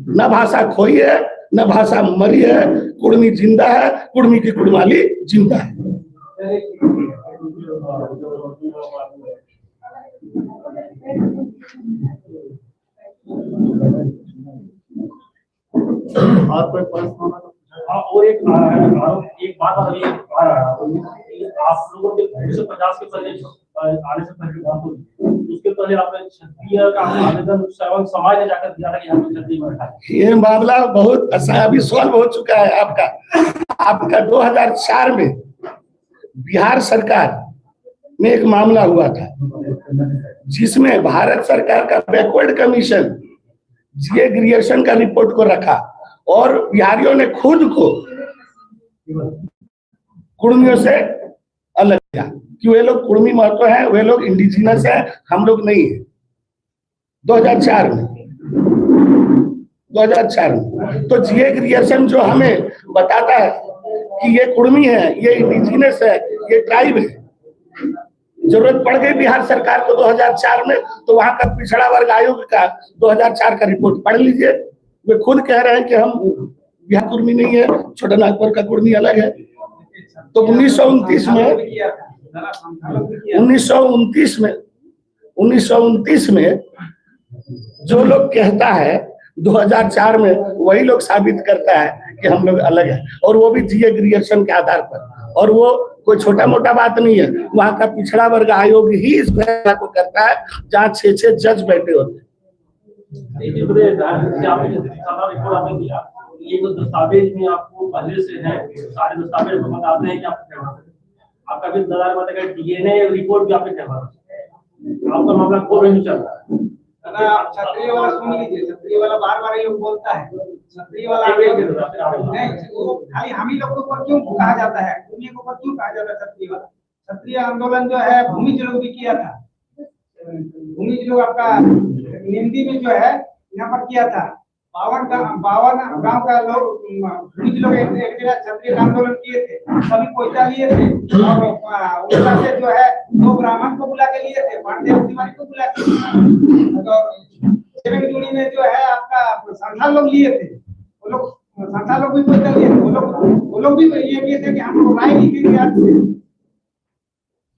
न भाषा खोई है न भाषा मरी है, कुर्मी जिंदा है, कुर्मी की कुर्माली जिंदा है। और कोई प्रश्न? और एक बात अभी आप लोगों के 1950 के पहले आने से पहले बात हुई, उसके पहले आपने क्षत्रिय का आवेदन श्रवण समाज ने जाकर दिया था कि हम क्षत्रिय में बैठा है। ये मामला बहुत अभी सॉल्व हो चुका है आपका 2004 में बिहार सरकार में एक मामला हुआ था जिसमें भारत सरकार का बैकवर्ड कमीशन जीए ग्रियर्सन का रिपोर्ट को रखा और बिहारियों ने खुद को कुर्मियों से अलग किया कि वे लोग कुर्मी महत्व है, वे लोग इंडिजिनस है, हम लोग नहीं है। 2004 में तो जीए ग्रियर्सन जो हमें बताता है कि ये कुर्मी है, ये इंडिजिनस है, ये ट्राइब है। जरूरत पड़ गई बिहार सरकार को 2004 में, तो वहां का पिछड़ा वर्ग आयोग का 2004 का रिपोर्ट पढ़ लीजिए। वे खुद कह रहे हैं कि हम बिहार कुर्मी नहीं है, छोटा नागपुर का कुर्मी अलग है। तो 1929 में जो लोग कहता है 2004 में वही लोग साबित करता है कि हम लोग अलग है, और वो भी जीए ग्रियर्सन के आधार पर। और वो कोई छोटा मोटा बात नहीं है, वहां का पिछड़ा वर्ग आयोग ही इस फैसला को करता है जहाँ 6 जज बैठे होते हैं। ये जो दस्तावेज में आपको पहले से है, सारे दस्तावेज बताते हैं कि आपका भी डीएनए रिपोर्ट भी आपके आपका मामला कोर्ट में चल रहा है। आप क्षत्रिय वाला सुन लीजिए, क्षत्रिय वाला बार-बार ये बोलता है, क्षत्रिय वाला नहीं, वो खाली हम ही लोग के ऊपर क्यों कहा जाता है, दुनिया के ऊपर क्यों कहा जाता है क्षत्रिय वाला? क्षत्रिय आंदोलन जो है भूमिज लोग भी किया था। भूमिज लोग आपका निंदी में जो है यहाँ पर किया था। 52 गांव का लोग भूमिज लोग एक जगह क्षत्रिय आंदोलन किए थे, सभी कोयता लिए थे और उनका से जो है 2 ब्राह्मण को बुला के लिए थे, पांडे तिवारी को बुला के। तो जोड़ी में जो है आपका संथाल लोग लिए थे, वो लोग संथाल लोग भी कोयता लिए थे, वो लोग भी ये किए थे कि हम लोग राय लिखेंगे आज से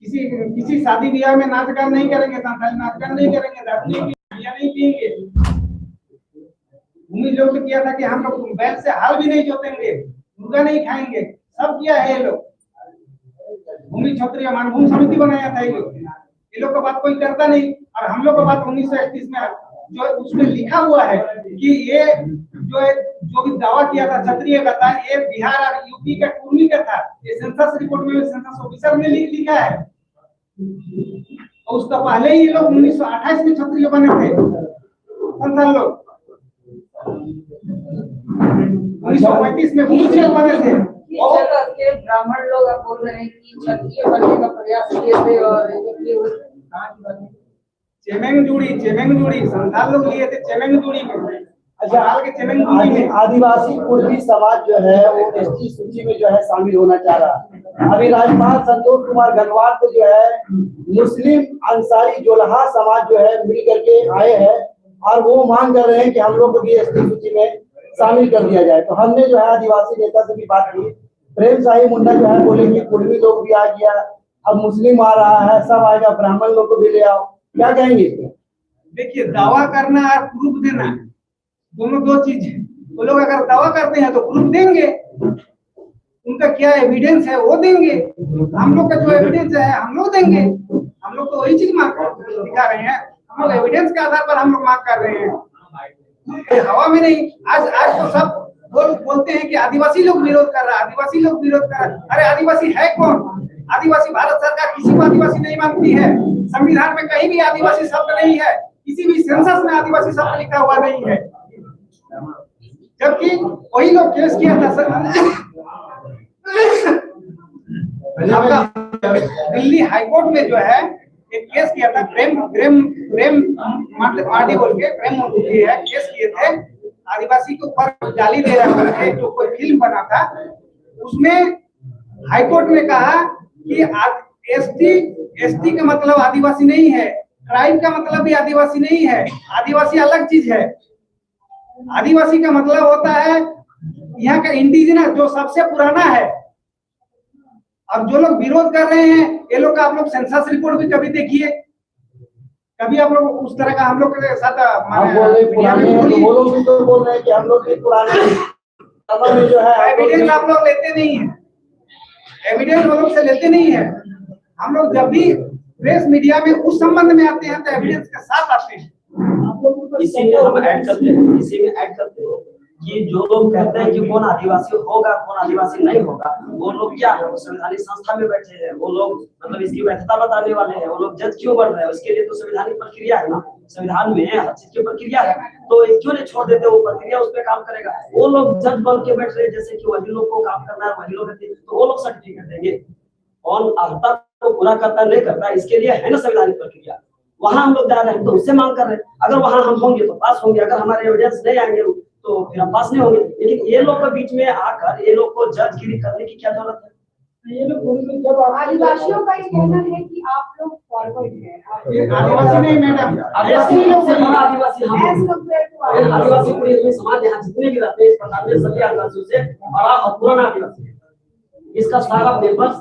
किसी शादी ब्याह में नाच गान नहीं करेंगे, संथाल नाच गान नहीं करेंगे, दारू नहीं पिएंगे। भूमि लोग ने किया था कि हम लोग बैल से हाल भी नहीं जोतेंगे, मुर्गा नहीं खाएंगे, सब किया है ये लोग। भूमि क्षत्रिय मानभूमि समिति बनाया था ये लोग का बात कोई करता नहीं। और हम लोग का बात 1931 में जो उसमें लिखा हुआ है कि ये जो भी दावा किया था क्षत्रिय का था, ये बिहार और यूपी का कुर्मी का था। ये सेंसस रिपोर्ट में सेंसस ऑफिसर ने लिखा है। और उसका पहले ही ये लोग 1928 में क्षत्रिय बने थे संथाल लोग, 1935 में भूमि बने थे। ब्राह्मण लोग अब बोल रहे हैं कि क्षत्रिय बनने का प्रयास किए थे और चेमेंग जोड़ी संथाल लोग लिए थे चेमेंग जोड़ी में। अच्छा, आदिवासी कुर्मी समाज जो है वो एसटी सूची में जो है शामिल होना चाह रहा है। अभी राज्यपाल संतोष कुमार गंगवार को जो है मुस्लिम अंसारी जोलहा समाज जो है मिल करके आए हैं और वो मांग कर रहे हैं कि हम लोग को भी एसटी सूची में शामिल कर दिया जाए। तो हमने जो है आदिवासी नेता से भी बात की। प्रेम साही मुंडा जो है बोले कि कुर्मी लोग भी आ गया, अब मुस्लिम आ रहा है, सब आएगा, ब्राह्मण लोग को भी ले आओ। क्या कहेंगे? देखिए, दावा करना और प्रूफ देना दोनों 2 चीज है। वो लोग अगर दावा करते हैं तो प्रूफ देंगे, उनका क्या एविडेंस है वो देंगे। हम लोग का जो एविडेंस है हम लोग देंगे। हम लोग तो वही चीज मांग दिखा रहे हैं, हम लोग एविडेंस के आधार पर हम लोग मांग कर रहे हैं, हवा में नहीं। आज तो सब बोलते हैं कि आदिवासी लोग विरोध कर रहा है, आदिवासी लोग विरोध कर रहा है। अरे आदिवासी है कौन? आदिवासी भारत सरकार किसी को आदिवासी नहीं मानती है। संविधान में कहीं भी आदिवासी शब्द नहीं है, किसी भी सेंसस में आदिवासी शब्द लिखा हुआ नहीं है। जबकि वही लोग केस किया था दिल्ली हाईकोर्ट में जो है एक केस किया था, प्रेम पार्टी बोल के प्रेम है केस किए थे। आदिवासी के ऊपर गाली दे रहे थे, जो कोई फिल्म बना था उसमें हाईकोर्ट ने कहा कि एसटी का मतलब आदिवासी नहीं है, ट्राइब का मतलब भी आदिवासी नहीं है, आदिवासी अलग चीज है। आदिवासी का मतलब होता है यहाँ का इंडिजिनस जो सबसे पुराना है। अब जो लोग विरोध कर रहे हैं ये लोग का आप लोग सेंसस रिपोर्ट भी कभी देखिए, कभी आप लोग उस तरह का हम लोग के साथ हम बोल रहे पुराने हैं तो वो लोग भी तो बोल रहे हैं कि हम लोग भी पुराने समय में जो है एविडेंस आप लोग लेते नहीं है, एविडेंस वो लोग से लेते नहीं है। हम लोग जब भी प्रेस मीडिया में उस संबंध में आते हैं तो एविडेंस के साथ आते हैं। इसी में हम ऐड करते हैं, इसी में ऐड करते हैं कि जो लोग कहते हैं कि कौन आदिवासी होगा कौन आदिवासी नहीं होगा, वो लोग क्या है, वो संवैधानिक संस्था में बैठे हैं, वो लोग मतलब इसकी वैधता बताने वाले हैं, वो लोग जज क्यों बन रहे हैं, उसके लिए तो संवैधानिक प्रक्रिया है ना, संविधान में हर चीज की प्रक्रिया है, तो क्यों नहीं छोड़ देते, वो प्रक्रिया उस पर काम करेगा। वो लोग जज बन के बैठ रहे हैं जैसे कि वही लोग को काम करना है, वही लोग रहते हैं, तो वो लोग सर्टिफिकेट देंगे। कौन अर्हता को पूरा करता नहीं करता, इसके लिए है ना संवैधानिक प्रक्रिया। वहां हम लोग जा रहे हैं तो उससे मांग कर रहे हैं, अगर वहां हम होंगे तो पास होंगे, अगर हमारे एविडेंस नहीं आएंगे तो फिर हम पास नहीं होंगे। लेकिन ये लोग के बीच में आकर ये लोग को जजगिरी करने की क्या जरूरत है। ये लोग आदिवासियों का ये कहना है कि आप लोग फॉरवर्ड हैं, आदिवासी नहीं मैडम, आदिवासी लोग से बड़ा आदिवासी हम एज लोग। कंपेयर टू आदिवासी पूरे समाज यहाँ जितने भी रहते हैं इस प्रकार में सभी आदिवासियों से बड़ा और पुराना आदिवासी है। इसका सारा पेपर्स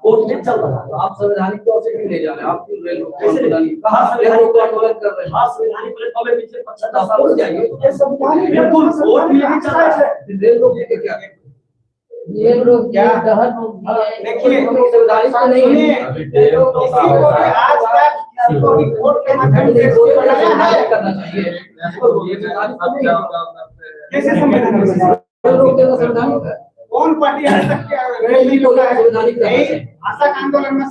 कोर्ट में चल रहा है। तो आप संवैधानिक तौर से क्यों ले जा रहे हैं? आप क्यों कैसे कहा संवैधानिक कर रहे हैं? हाँ संवैधानिक प्लेटफॉर्म में पिछले 75 साल हो जाइए ये संवैधानिक बिल्कुल कोर्ट में भी चल रहा है। रेल रोक के क्या ये लोग क्या देखिए संवैधानिक तो नहीं सुनिए, है। किसी को भी आज तक किसी को भी कोर्ट के माध्यम से करना चाहिए। कैसे संवैधानिक रेल रोक देना संवैधानिक है। कौन पार्टी आज तक यही असहयोग आंदोलन में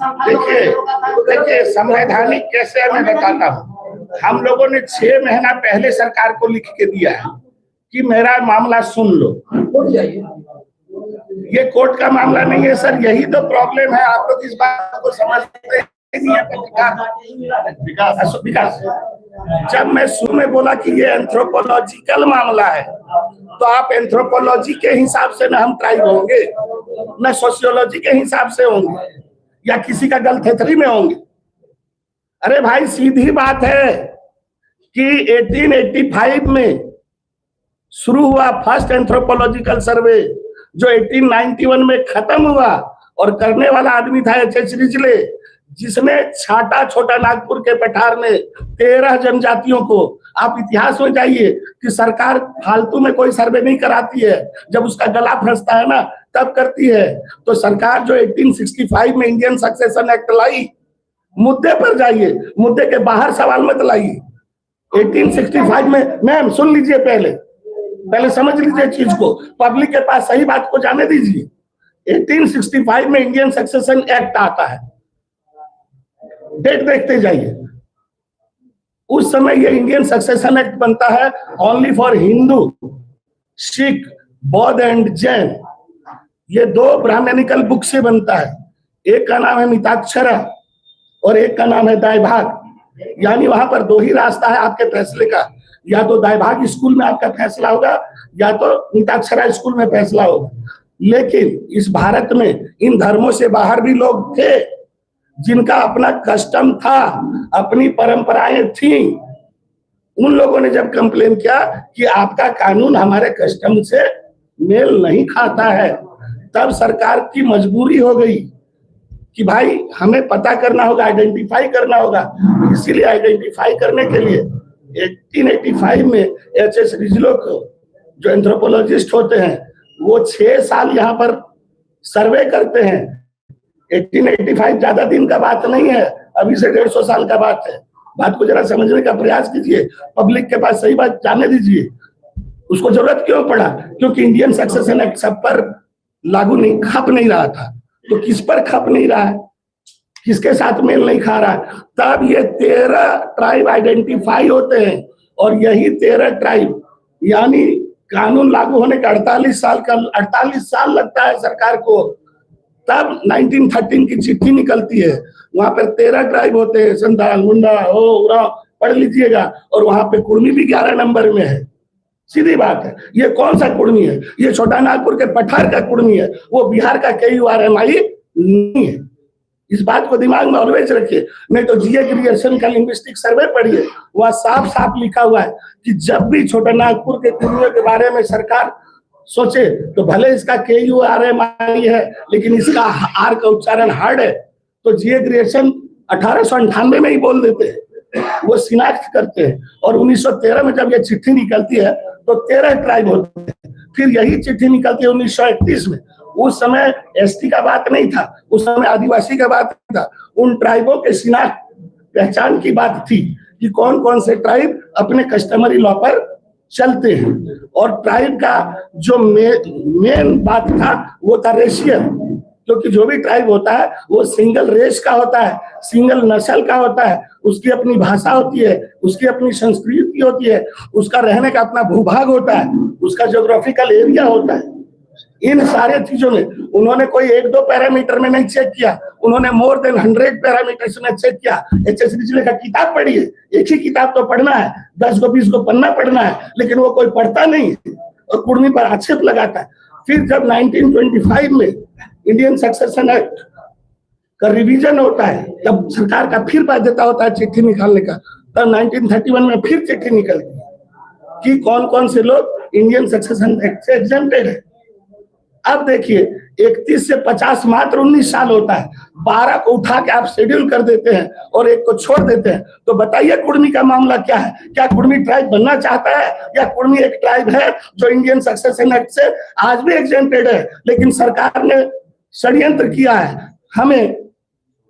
देखिए संवैधानिक कैसे है मैं बताता हूँ। हम लोगों ने 6 महीना पहले सरकार को लिख के दिया है कि मेरा मामला सुन लो। उठ जाइए। ये कोर्ट का मामला नहीं है सर, यही तो प्रॉब्लम है। आप लोग इस बात को समझते नहीं है। विकास जब मैं शुरू में बोला कि ये एंथ्रोपोलॉजिकल मामला है तो आप एंथ्रोपोलॉजी के हिसाब से ना हम ट्राइब होंगे, न सोशियोलॉजी के हिसाब से होंगे, या किसी का गलथेथरी में होंगे। अरे भाई सीधी बात है कि 1885 में शुरू हुआ फर्स्ट एंथ्रोपोलॉजिकल सर्वे जो 1891 में खत्म हुआ, और करने वाला आदमी था एच.एच. रिजले, जिसने छाटा छोटा नागपुर के पठार में 13 जनजातियों को। आप इतिहास में जाइए कि सरकार फालतू में कोई सर्वे नहीं कराती है, जब उसका गला फंसता है ना तब करती है। तो सरकार जो 1865 में इंडियन सक्सेशन एक्ट लाई, मुद्दे पर जाइए, मुद्दे के बाहर सवाल मत लाइए। 1865 में, मैम सुन लीजिए, पहले समझ लीजिए चीज को, पब्लिक के पास सही बात को जाने दीजिए। 1865 में इंडियन सक्सेशन एक्ट आता है, डेट देखते जाइए। उस समय ये इंडियन सक्सेशन एक्ट बनता है ओनली फॉर हिंदू, सिख, बौद्ध एंड जैन। ये 2 ब्राह्मणिकल बुक से बनता है। एक का नाम है मिताक्षरा और एक का नाम है दायभाग। यानी वहां पर 2 ही रास्ता है आपके फैसले का, या तो दायभाग स्कूल में आपका फैसला होगा या तो मिताक्षरा स्कूल में फैसला होगा। लेकिन इस भारत में इन धर्मों से बाहर भी लोग थे जिनका अपना कस्टम था, अपनी परंपराएं थी। उन लोगों ने जब कंप्लेन किया कि आपका कानून हमारे कस्टम से मेल नहीं खाता है, तब सरकार की मजबूरी हो गई कि भाई हमें पता करना होगा, आइडेंटिफाई करना होगा। इसीलिए आइडेंटिफाई करने के लिए 1885 में एच.एच. रिजलो को, जो एंथ्रोपोलॉजिस्ट होते हैं, वो 6 साल यहाँ पर सर्वे करते हैं। 1885 ज्यादा दिन का बात नहीं है, अभी से 150 साल का बात है। बात को जरा समझने का प्रयास कीजिए, पब्लिक के पास सही बात जाने दीजिए। उसको जरूरत क्यों पड़ा? क्योंकि इंडियन सक्सेशन एक्ट सब पर लागू नहीं, खप नहीं रहा था। तो किस पर खप नहीं रहा है, किसके साथ मेल नहीं खा रहा है? तब ये 13 ट्राइब आइडेंटिफाई होते हैं, और यही 13 ट्राइब, यानी कानून लागू होने का 48 साल लगता है सरकार को। तब 1913 की चिट्ठी निकलती है, वहां पर 13 ट्राइब होते हैं, संताल, मुंडा, उरांव, पढ़ लीजिएगा। और वहां पे कुर्मी भी 11 नंबर में है। सीधी बात है। ये कौन सा कुर्मी है? ये छोटा नागपुर के पठार का कुर्मी है, वो बिहार का KURMI नहीं है। इस बात को दिमाग में ऑलवेज रखिए। नहीं तो जीए ग्रियर्सन का लिंग्विस्टिक सर्वे पढ़िए, वह साफ साफ लिखा हुआ है कि जब भी छोटा नागपुर के कुर्मियों के बारे में सरकार सोचे तो भले इसका KURMI है लेकिन इसका आर का उच्चारण हार्ड है, तो जीए ग्रियर्सन 1898 में ही बोल देते हैं, वो शिनाख्त करते हैं। और 1913 में जब ये चिट्ठी निकलती है तो 13 ट्राइब होते हैं। फिर यही चिट्ठी निकलती है 1931 में। उस समय ST का बात नहीं था, उस समय आदिवासी का बात था। उन ट्राइबों के शिनाख्त पहचान की बात थी कि कौन कौन से ट्राइब अपने कस्टमरी लॉ पर चलते हैं। और ट्राइब का जो मेन बात था वो था रेशियल, क्योंकि जो भी ट्राइब होता है वो सिंगल रेस का होता है, सिंगल नस्ल का होता है, उसकी अपनी भाषा होती है, उसकी अपनी संस्कृति होती है, उसका रहने का अपना भूभाग होता है, उसका ज्योग्राफिकल एरिया होता है। इन सारे चीजों में उन्होंने कोई 1-2 पैरामीटर में नहीं चेक किया, उन्होंने मोर देन 100 पैरामीटर्स में चेक किया। HS रिजले का किताब पढ़िए, एक ही किताब तो पढ़ना है, 10 को 20 को पन्ना पढ़ना है, लेकिन वो कोई पढ़ता नहीं है और कुर्मी पर आक्षेप लगाता है। फिर जब 1925 में इंडियन सक्सेशन एक्ट का रिवीजन होता है, तब सरकार का फिर बाध्यता होता है चिट्ठी निकालने का। तब 1931 में फिर चिट्ठी निकलती है कि कौन कौन से लोग इंडियन सक्सेशन एक्ट से एग्जेम्प्टेड है। अब देखिए 31 से 50 मात्र 19 साल होता है, 12 को उठा के आप शेड्यूल कर देते हैं और एक को छोड़ देते हैं। तो बताइए कुर्मी का मामला क्या है? क्या कुर्मी ट्राइब बनना चाहता है, या कुर्मी एक ट्राइब है जो इंडियन सक्सेशन एक्ट से आज भी एग्जेम्प्टेड है, लेकिन सरकार ने षड्यंत्र किया है, हमें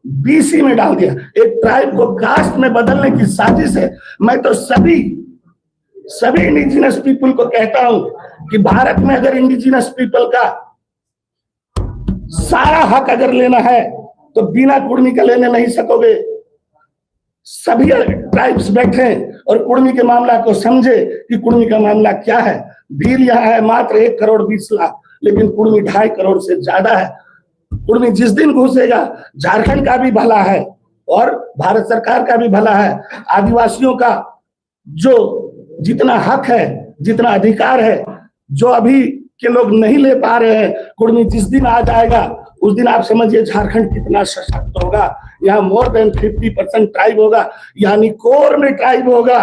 BC में डाल दिया। एक ट्राइब को कास्ट में बदलने की साजिश है। मैं तो सभी इंडिजिनस पीपल को कहता हूं कि भारत में अगर इंडिजिनस पीपल का सारा हक अगर लेना है तो बिना कुर्मी का लेने नहीं सकोगे। सभी ट्राइब्स बैठे और कुर्मी के मामला को समझे कि कुर्मी का मामला क्या है। भील यहाँ है मात्र 1 करोड़ 20 लाख, लेकिन कुर्मी 2.5 करोड़ से ज्यादा है। कुर्मी जिस दिन घुसेगा झारखंड का भी भला है और भारत सरकार का भी भला है। आदिवासियों का जो जितना हक है, जितना अधिकार है, जो अभी के लोग नहीं ले पा रहे हैं, कुर्मी जिस दिन आ जाएगा उस दिन आप समझिए झारखंड कितना सशक्त होगा। यहाँ मोर देन 50% ट्राइब होगा, यानी कोर में ट्राइब होगा।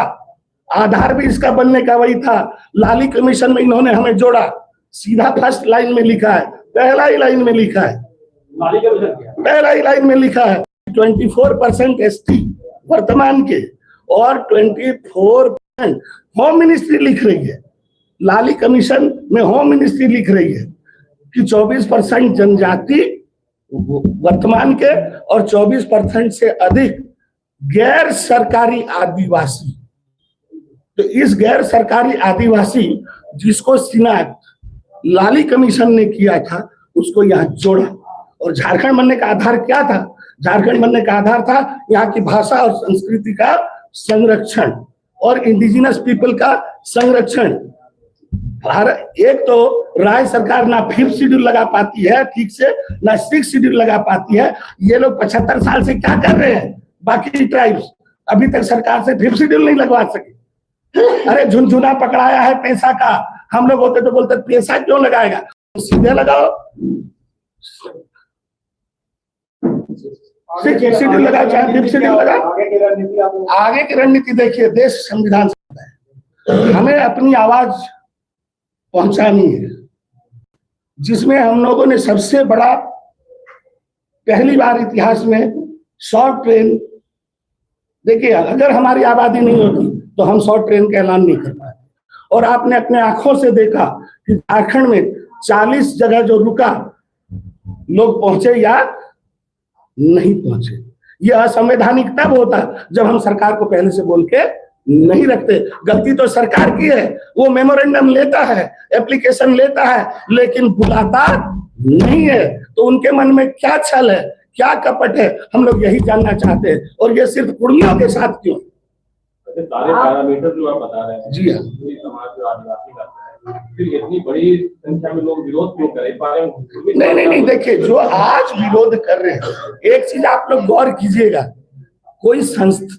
आधार भी इसका बनने का वही था। लाली कमीशन में इन्होंने हमें जोड़ा, सीधा फर्स्ट लाइन में लिखा है, पहला ही लाइन में लिखा है, पहला ही लाइन में लिखा है 24% ST वर्तमान के और 24% होम मिनिस्ट्री लिख रही है। लाली कमीशन में होम मिनिस्ट्री लिख रही है कि 24% जनजाति वर्तमान के और 24% से अधिक गैर सरकारी आदिवासी। तो इस गैर सरकारी आदिवासी जिसको शिनाख्त लाली कमीशन ने किया था उसको यहाँ जोड़ा। और झारखंड बनने का आधार क्या था? झारखंड बनने का आधार था यहाँ की भाषा और संस्कृति का संरक्षण और इंडिजिनस पीपल का संरक्षण। एक तो राज्य सरकार ना 5th शेड्यूल लगा पाती है ठीक से, ना 6th शेड्यूल लगा पाती है। ये लोग 75 साल से क्या कर रहे हैं? बाकी ट्राइब्स अभी तक सरकार से 5th शेड्यूल नहीं लगवा सके। अरे झुनझुना पकड़ाया है पैसा का, हम लोग होते तो बोलते पैसा क्यों लगाएगा, सीधे लगाओ। 6th शेड्यूल लगाओ चाहे 5th शेड्यूल लगाओ। आगे की रणनीति देखिए, देश संविधान है, हमें अपनी आवाज पहुंचानी है, जिसमें हम लोगों ने सबसे बड़ा पहली बार इतिहास में शॉर्ट ट्रेन। देखिए अगर हमारी आबादी नहीं होती तो हम शॉर्ट ट्रेन का ऐलान नहीं कर पाए। और आपने अपने आंखों से देखा कि झारखंड में 40 जगह जो रुका लोग पहुंचे या नहीं पहुंचे। ये असंवैधानिक तब होता जब हम सरकार को पहले से बोल के नहीं रखते। गलती तो सरकार की है, वो मेमोरेंडम लेता है, एप्लीकेशन लेता है, लेकिन बुलाता नहीं है। तो उनके मन में क्या छल है, क्या कपट है, हम लोग यही जानना चाहते हैं। और ये सिर्फ कुर्मियों के साथ क्यों? सारे पैरामीटर जो आप बता रहे हैं, जी हाँ, समाज जो आदिवासी करता है, फिर इतनी बड़ी संख्या में लोग विरोध क्यों कर रहे हैं? नहीं, देखिए जो आज विरोध कर रहे हैं, एक चीज आप लोग गौर कीजिएगा, कोई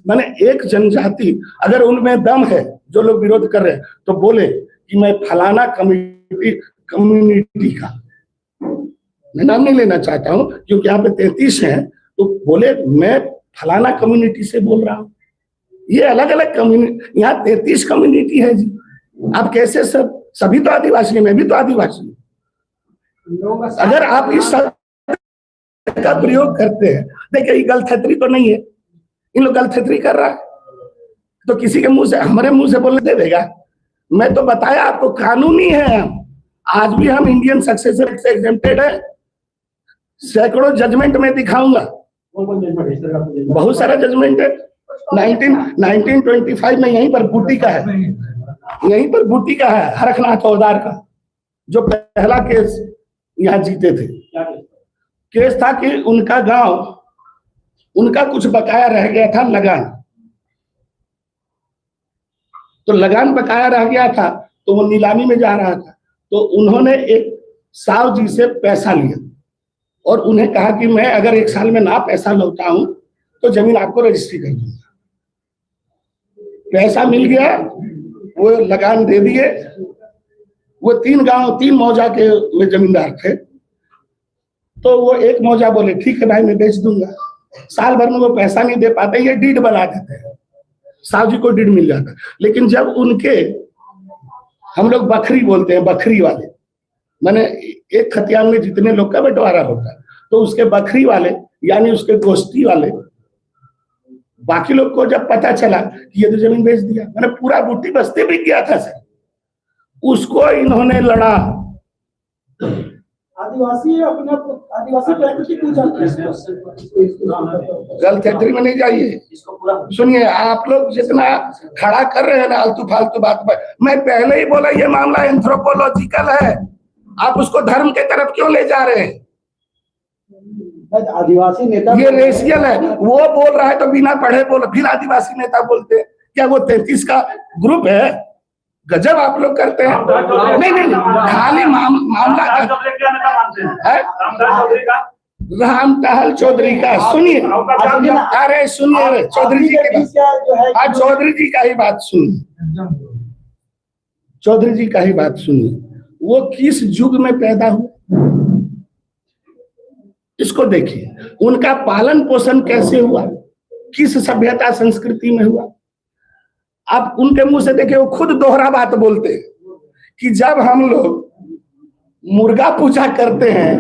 माने एक जनजाति अगर उनमें दम है, जो लोग विरोध कर रहे हैं, तो बोले कि मैं फलाना कम्युनिटी का, मैं नाम नहीं लेना चाहता हूं क्योंकि यहाँ पे 33 हैं, तो बोले मैं फलाना कम्युनिटी से बोल रहा हूँ। ये अलग अलग कम्युनिटी, यहाँ 33 कम्युनिटी है जी। आप कैसे सभी तो आदिवासी हैं, मैं भी तो आदिवासी हूँ। अगर आप इस शब्द का प्रयोग करते हैं, देखिए ये गलथेतरी तो नहीं है, इन लोग गलथेतरी कर रहा है, तो किसी के मुंह से, हमारे मुंह से बोलने दे देगा? मैं तो बताया आपको, कानूनी है। आज भी हम इंडियन सक्सेसर से एग्जेम्प्टेड है, सैकड़ों जजमेंट में दिखाऊंगा, कौन जजमेंट है इस तरह का जजमेंट? बहुत सारा जजमेंट है। 1925 में यहीं पर बूटी का है, यहीं पर बूटी का है, हरखनाथ औदार का, जो पहला केस यहाँ जीते थे। क्या केस? केस था कि उनका गांव, उनका कुछ बकाया रह गया था लगान, तो लगान बकाया रह गया था, तो वो नीलामी में जा रहा था, तो उन्होंने एक साहु जी से पैसा लिया और उन्हें कहा कि मैं अगर 1 साल में ना पैसा लौटा हूं तो जमीन आपको रजिस्ट्री कर दूंगा। पैसा मिल गया, वो लगान दे दिए। वो 3 गांव 3 मौजा के में जमींदार थे, तो वो एक मौजा बोले ठीक है भाई मैं बेच दूंगा। साल भर में वो पैसा नहीं दे पाते, ये डीड बना देते हैं, साहु जी को डीड मिल जाता। लेकिन जब उनके, हम लोग बखरी बोलते हैं, बखरी वाले, माने एक खतियान में जितने लोग का बंटवारा होता है, तो उसके बखरी वाले यानी उसके गोष्ठी वाले, बाकी लोग को जब पता चला कि ये तो जमीन बेच दिया, मैंने पूरा बूटी बस्ती बिक गया था सर, उसको इन्होंने लड़ा। आदिवासी अपने आदिवासी प्रकृति पूजा गलथेतरी में नहीं जाइए। इसको पूरा सुनिए, आप लोग जितना खड़ा कर रहे हैं ना आलतू फालतू बात पर, मैं पहले ही बोला ये मामला एंथ्रोपोलॉजिकल है, आप उसको धर्म के तरफ क्यों ले जा रहे हैं? आदिवासी नेता ये रेशियल है, वो बोल रहा है तो बिना पढ़े बोल, फिर आदिवासी नेता बोलते हैं। क्या वो 33 का ग्रुप है? गजब आप लोग करते हैं। नहीं नहीं, खाली मामला है राम टहल चौधरी का। सुनिए, अरे सुनिए चौधरी जी की बात, आज चौधरी जी का ही बात सुनिए, चौधरी जी का ही बात सुनिए। वो किस युग में पैदा हुए इसको देखिए, उनका पालन पोषण कैसे हुआ, किस सभ्यता संस्कृति में हुआ। आप उनके मुंह से देखिए, वो खुद दोहरा बात बोलते हैं कि जब हम लोग मुर्गा पूजा करते हैं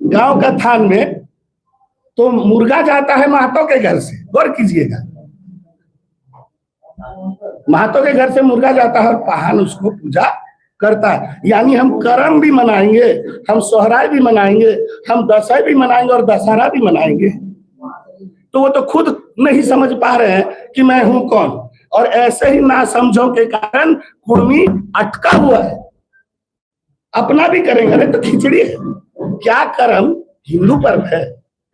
गांव का थान में, तो मुर्गा जाता है महतो के घर से, गौर कीजिएगा, महतो के घर से मुर्गा जाता है और पाहन उसको पूजा करता है। यानी हम करम भी मनाएंगे, हम सोहराय भी मनाएंगे, हम दशहरा भी मनाएंगे और दशहरा भी मनाएंगे। तो वो तो खुद नहीं समझ पा रहे हैं कि मैं हूं कौन, और ऐसे ही ना समझों के कारण कुर्मी अटका हुआ है। अपना भी करेंगे, अरे तो खिचड़ी है, क्या करम हिंदू पर्व है,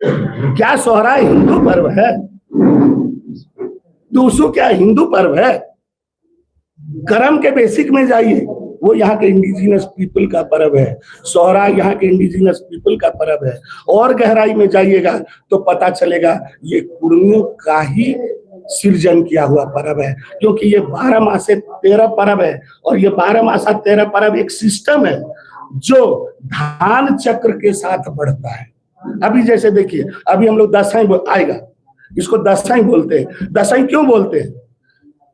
क्या सोहराय हिंदू पर्व है, दूसू क्या हिंदू पर्व है? करम के बेसिक में जाइए, वो यहाँ के इंडिजिनस पीपल का पर्व है, सोहराय यहाँ के इंडिजिनस पीपल का पर्व है। और गहराई में जाइएगा तो पता चलेगा ये कुर्मियों का ही सृजन किया हुआ पर्व है, क्योंकि ये 12 मासे 13 पर्व है, और ये 12 मासा 13 पर्व एक सिस्टम है जो धान चक्र के साथ बढ़ता है। अभी जैसे देखिए, अभी हम लोग दशई आएगा, इसको दशई बोलते हैं। दशई क्यों बोलते हैं?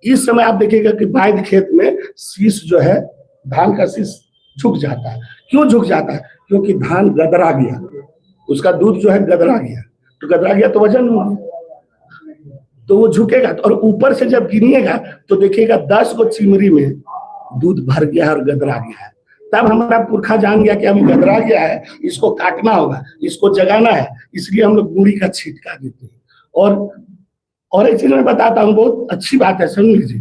इस समय आप देखिएगा कि बाइद खेत में शीश जो है, धान का शीश झुक जाता है। क्यों झुक जाता है? क्योंकि धान गदरा गया, उसका दूध जो है गदरा गया, तो गदरा गया तो वजन हुआ, तो वो झुकेगा। और ऊपर से जब गिनिएगा तो देखिएगा 10 गो चिमरी में दूध भर गया और गदरा गया है। तब हमारा पुरखा जान गया कि अभी गदरा गया है, इसको काटना होगा, इसको जगाना है, इसलिए हम लोग गुड़ी का छिटका देते हैं। और एक चीज मैं बताता हूँ, बहुत अच्छी बात है, सुन लीजिए।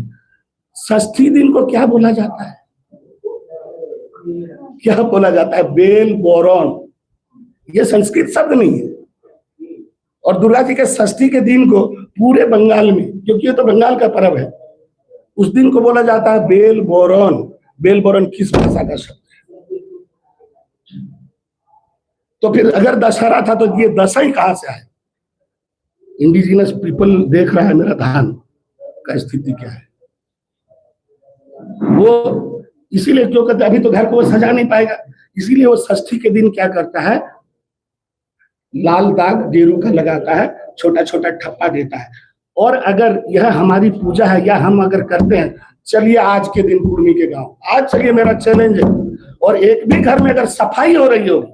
षष्ठी दिन को क्या बोला जाता है? क्या बोला जाता है? बेल बोरन। ये संस्कृत शब्द नहीं है। और दुर्गा जी के षष्ठी के दिन को पूरे बंगाल में, क्योंकि ये तो बंगाल का पर्व है, उस दिन को बोला जाता है बेल बोरन। बेल बोरन किस भाषा का शब्द है? तो फिर अगर दशहरा था तो ये दशई कहां से आए? इंडिजिनस पीपल देख रहा है मेरा धान का स्थिति क्या है, वो इसीलिए क्यों कहते, अभी तो घर को वो सजा नहीं पाएगा, इसीलिए वो षष्ठी के दिन क्या करता है, लाल दाग गेरू का लगाता है, छोटा छोटा ठप्पा देता है। और अगर यह हमारी पूजा है या हम अगर करते हैं, चलिए आज के दिन कुर्मी के गांव, आज चलिए, मेरा चैलेंज है, और एक भी घर में अगर सफाई हो रही होगी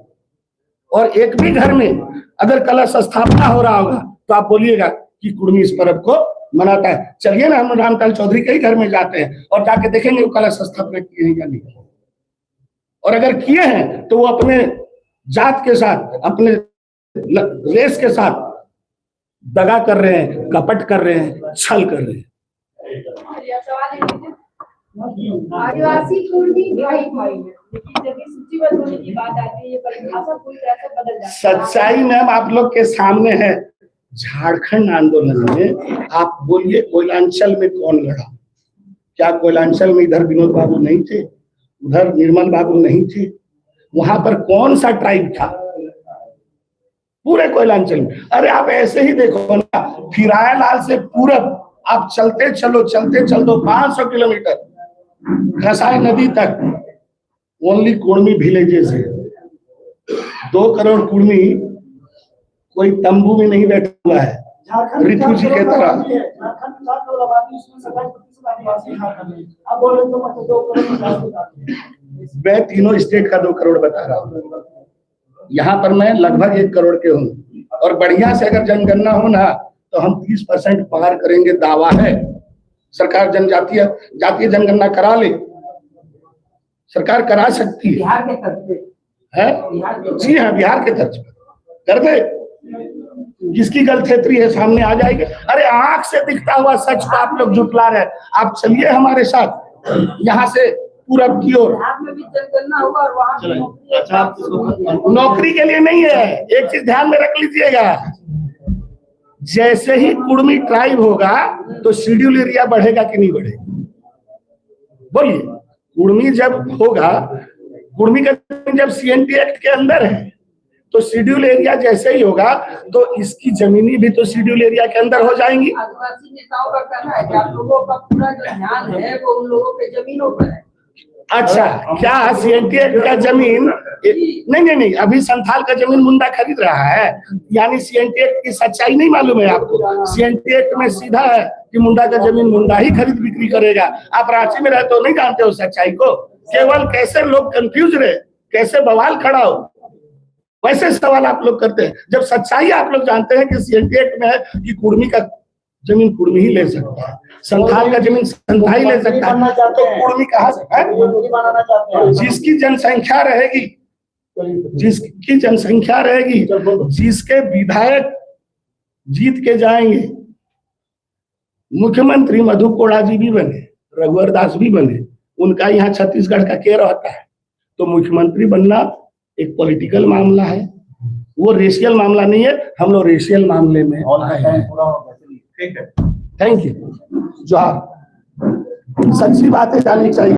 और एक भी घर में अगर कलश स्थापना हो रहा होगा, तो आप बोलिएगा कि कुर्मी इस पर्व को मनाता है। चलिए ना, हम रामलाल चौधरी के ही घर में जाते हैं और जाके देखेंगे वो कलश स्थापना किए हैं या नहीं, और अगर किए हैं तो वो अपने जात के साथ, अपने रेस के साथ दगा कर रहे हैं, कपट कर रहे हैं, छल कर रहे हैं। आदिवासी कुर्मी भाई भाई है, लेकिन जब सूचीबद्ध होने की बात आती है, ये परिभाषा पूरी तरह से बदल जाती है। सच्चाई मैम आप लोग के सामने है। झारखंड आंदोलन में आप बोलिए कोयलांचल में कौन लड़ा? क्या कोयलांचल में इधर विनोद बाबू नहीं थे, उधर निर्मल बाबू नहीं थे? वहां पर कौन सा ट्राइब था पूरे कोयलांचल में? अरे आप ऐसे ही देखो ना, फिराया लाल से पूरब आप चलते चलो 500 किलोमीटर कसाई नदी तक, ओनली कुर्मी विलेजेस है। 2 करोड़ कुर्मी कोई तंबू में नहीं बैठा हुआ है ऋतु जी के तरह। मैं तीनों स्टेट का 2 करोड़ बता रहा हूँ, यहाँ पर मैं लगभग 1 करोड़ के हूँ, और बढ़िया से अगर जनगणना हो ना तो हम 30% पार करेंगे, दावा है। सरकार जातीय जनगणना करा ले, सरकार करा सकती है। बिहार के तर्ज पे है? जी हाँ, बिहार के तर्ज पर कर दे। जिसकी गलथेतरी है सामने आ जाएगी। अरे आंख से दिखता हुआ सच को आप लोग झुटला रहे हैं। आप चलिए हमारे साथ यहाँ से पूरब की ओर। बिहार में भी जनगणना हुआ और वहाँ पे नौकरी के लिए नहीं है। एक चीज ध्यान में रख लीजिएगा, जैसे ही कुर्मी ट्राइब होगा तो शेड्यूल एरिया बढ़ेगा कि नहीं बढ़ेगा? बोलिए। कुर्मी जब होगा, कुर्मी का जब सीएनटी एक्ट के अंदर है, तो शेड्यूल एरिया जैसे ही होगा तो इसकी जमीनी भी तो शेड्यूल एरिया के अंदर हो जाएंगी। आदिवासी नेताओं का कहना है कि आप लोगों का पूरा जो ध्यान है वो उन लोगों के जमीनों पर है। अच्छा, क्या सीएनटी एक्ट का जमीन नहीं, अभी संथाल का जमीन मुंडा खरीद रहा है, यानी सीएनटी एक्ट की सच्चाई नहीं मालूम है आपको? सीएनटी एक्ट में सीधा है कि मुंडा का जमीन मुंडा ही खरीद बिक्री करेगा। आप रांची में रहते हो, नहीं जानते हो सच्चाई को। केवल कैसे लोग कंफ्यूज रहे, कैसे बवाल खड़ा हो, वैसे सवाल आप लोग करते हैं, जब सच्चाई आप लोग जानते हैं कि सीएनटी एक्ट में है कि कुर्मी का जमीन कुर्मी ही ले सकता है, संथाल का जमीन संथाल ही ले सकता है, तो कुर्मी कहाँ से है? जिसकी जनसंख्या रहेगी, जिसके विधायक जीत के जाएंगे, मुख्यमंत्री मधु कोड़ा जी भी बने, रघुवर दास भी बने, उनका यहाँ छत्तीसगढ़ का केयर होता है, तो मुख्यमंत्री बनना एक पॉलिटिकल मामला है, वो रेशियल मामला नहीं है। हम लोग रेशियल मामले में आए हैं। Thank you. जो सच्ची बातें जाननी चाहिए।